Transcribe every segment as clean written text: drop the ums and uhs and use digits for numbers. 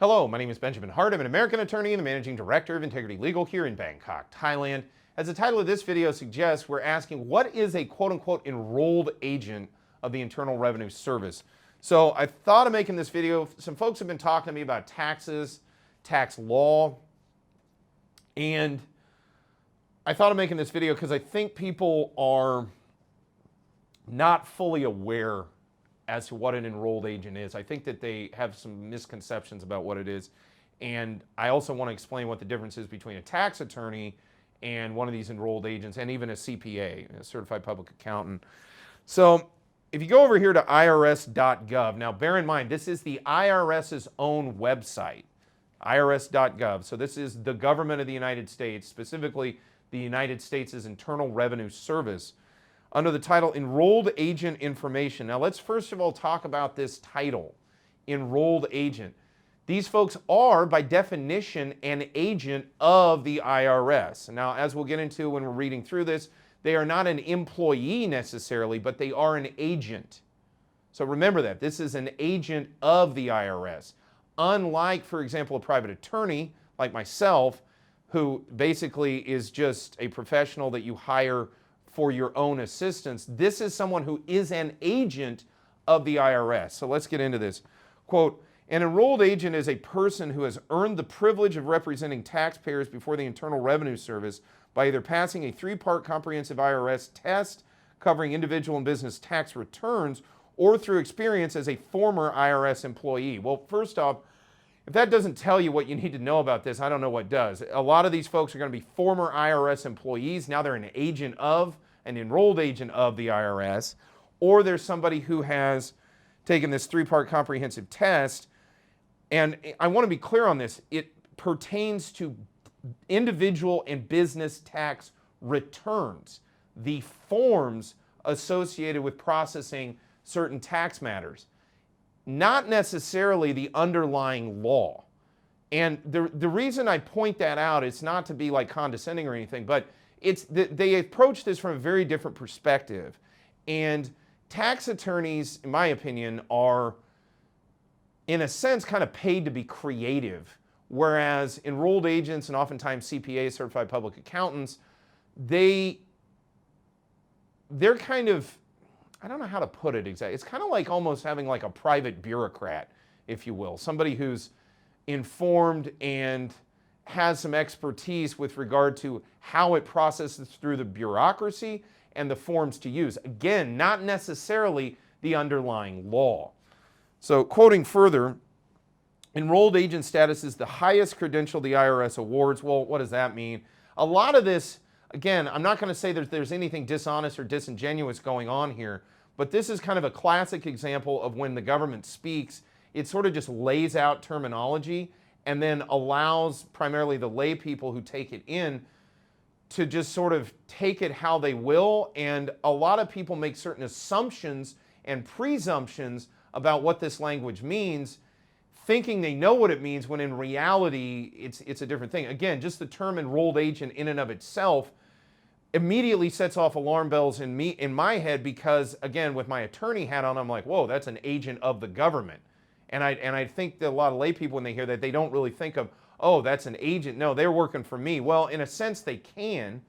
Hello, my name is Benjamin Hart. I'm an American attorney and the managing director of Integrity Legal here in Bangkok, Thailand. As the title of this video suggests, we're asking what is a quote-unquote enrolled agent of the Internal Revenue Service. So I thought of making this video. Some folks have been talking to me about taxes, tax law, and I thought of making this video because I think people are not fully aware as to what an enrolled agent is. I think that they have some misconceptions about what it is. And I also want to explain what the difference is between a tax attorney and one of these enrolled agents, and even a CPA, a certified public accountant. So if you go over here to irs.gov, now bear in mind, this is the IRS's own website, irs.gov. So this is the government of the United States, specifically the United States' Internal Revenue Service, under the title Enrolled Agent Information. Now let's first of all talk about this title, Enrolled Agent. These folks are, by definition, an agent of the IRS. Now, as we'll get into when we're reading through this, they are not an employee necessarily, but they are an agent. So remember that. This is an agent of the IRS. Unlike, for example, a private attorney like myself, who basically is just a professional that you hire for your own assistance, this is someone who is an agent of the IRS. So let's get into this. Quote, an enrolled agent is a person who has earned the privilege of representing taxpayers before the Internal Revenue Service by either passing a three-part comprehensive IRS test covering individual and business tax returns or through experience as a former IRS employee. Well, first off, if that doesn't tell you what you need to know about this, I don't know what does. A lot of these folks are going to be former IRS employees. Now they're an agent of, an enrolled agent of the IRS, or there's somebody who has taken this three-part comprehensive test. And I want to be clear on this. It pertains to individual and business tax returns, the forms associated with processing certain tax matters, not necessarily the underlying law. And the reason I point that out, it's not to be like condescending or anything, but it's they approach this from a very different perspective. And tax attorneys, in my opinion, are in a sense kind of paid to be creative, whereas enrolled agents and oftentimes CPAs, certified public accountants, they're kind of, I don't know how to put it exactly. It's kind of like almost having like a private bureaucrat, if you will, somebody who's informed and has some expertise with regard to how it processes through the bureaucracy and the forms to use. Again, not necessarily the underlying law. So quoting further, enrolled agent status is the highest credential the IRS awards. Well, what does that mean? A lot of this, again, I'm not going to say that there's anything dishonest or disingenuous going on here, but this is kind of a classic example of when the government speaks, it sort of just lays out terminology and then allows primarily the lay people who take it in to just sort of take it how they will. And a lot of people make certain assumptions and presumptions about what this language means, thinking they know what it means, when in reality, it's a different thing. Again, just the term enrolled agent in and of itself immediately sets off alarm bells in my head because, again, with my attorney hat on, I'm like, whoa, that's an agent of the government. And I think that a lot of lay people, when they hear that, they don't really think of, oh, that's an agent. No, they're working for me. Well, in a sense, they can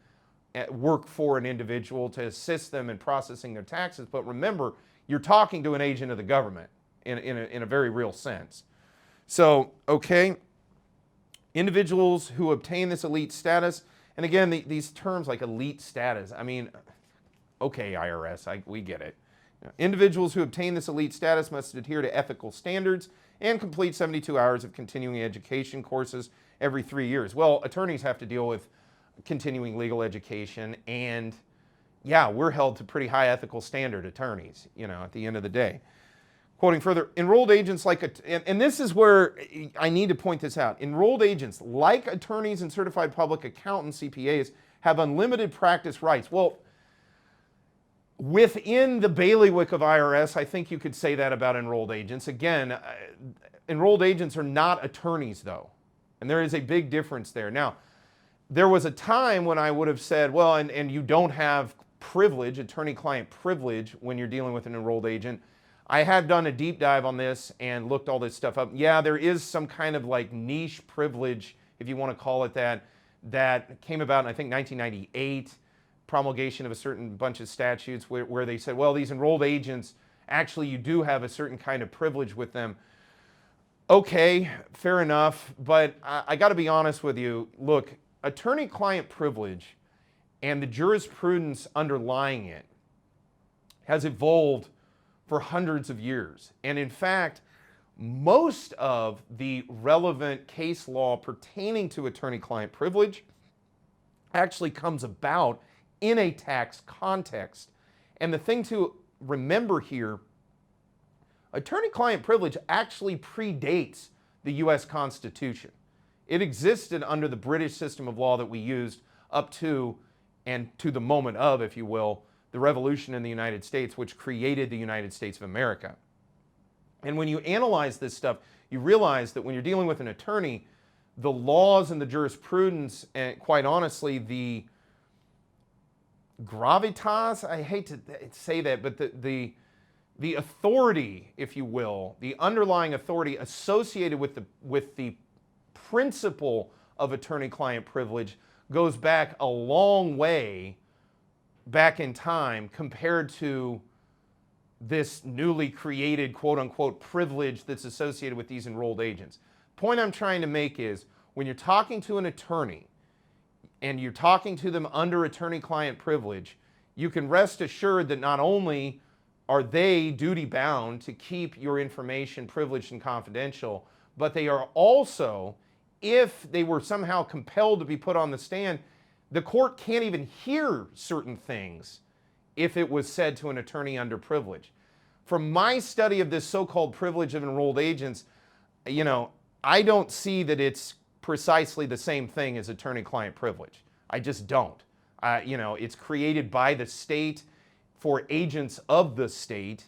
work for an individual to assist them in processing their taxes. But remember, you're talking to an agent of the government in a very real sense. So, okay, individuals who obtain this elite status, and again, these terms like elite status, I mean, okay, IRS, we get it. Individuals who obtain this elite status must adhere to ethical standards and complete 72 hours of continuing education courses every 3 years. Well, attorneys have to deal with continuing legal education, and yeah, we're held to pretty high ethical standard, attorneys, at the end of the day. Quoting further, enrolled agents and this is where I need to point this out, enrolled agents, like attorneys and certified public accountants, CPAs, have unlimited practice rights. Well, within the bailiwick of IRS, I think you could say that about enrolled agents. Again, enrolled agents are not attorneys, though, and there is a big difference there. Now, there was a time when I would have said, well, and you don't have privilege, attorney-client privilege, when you're dealing with an enrolled agent. I had done a deep dive on this and looked all this stuff up. Yeah, there is some kind of like niche privilege, if you want to call it that, that came about in, I think, 1998, promulgation of a certain bunch of statutes where they said, well, these enrolled agents, actually you do have a certain kind of privilege with them. Okay, fair enough, but I got to be honest with you. Look, attorney-client privilege and the jurisprudence underlying it has evolved for hundreds of years. And in fact, most of the relevant case law pertaining to attorney-client privilege actually comes about in a tax context. And the thing to remember here, attorney-client privilege actually predates the US Constitution. It existed under the British system of law that we used up to and to the moment of, if you will, the revolution in the United States, which created the United States of America. And when you analyze this stuff, you realize that when you're dealing with an attorney, the laws and the jurisprudence, and quite honestly, the gravitas, I hate to say that, but the authority, if you will, the underlying authority associated with the principle of attorney-client privilege goes back a long way back in time compared to this newly created quote-unquote privilege that's associated with these enrolled agents. Point I'm trying to make is when you're talking to an attorney and you're talking to them under attorney-client privilege, you can rest assured that not only are they duty-bound to keep your information privileged and confidential, but they are also, if they were somehow compelled to be put on the stand, the court can't even hear certain things if it was said to an attorney under privilege. From my study of this so-called privilege of enrolled agents, I don't see that it's precisely the same thing as attorney-client privilege. I just don't. It's created by the state for agents of the state,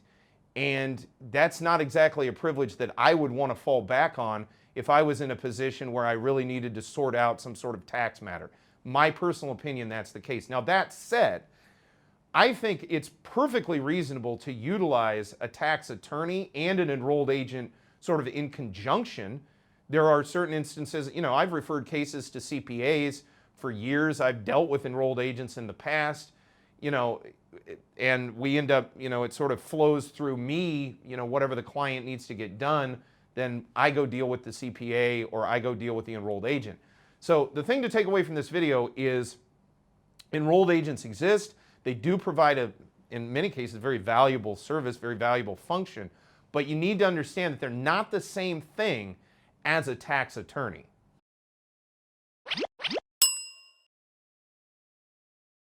and that's not exactly a privilege that I would want to fall back on if I was in a position where I really needed to sort out some sort of tax matter. My personal opinion, that's the case. Now, that said, I think it's perfectly reasonable to utilize a tax attorney and an enrolled agent sort of in conjunction. There are certain instances, I've referred cases to CPAs for years. I've dealt with enrolled agents in the past, and we end up, it sort of flows through me, whatever the client needs to get done, then I go deal with the CPA or I go deal with the enrolled agent. So the thing to take away from this video is enrolled agents exist. They do provide in many cases, very valuable service, very valuable function, but you need to understand that they're not the same thing as a tax attorney.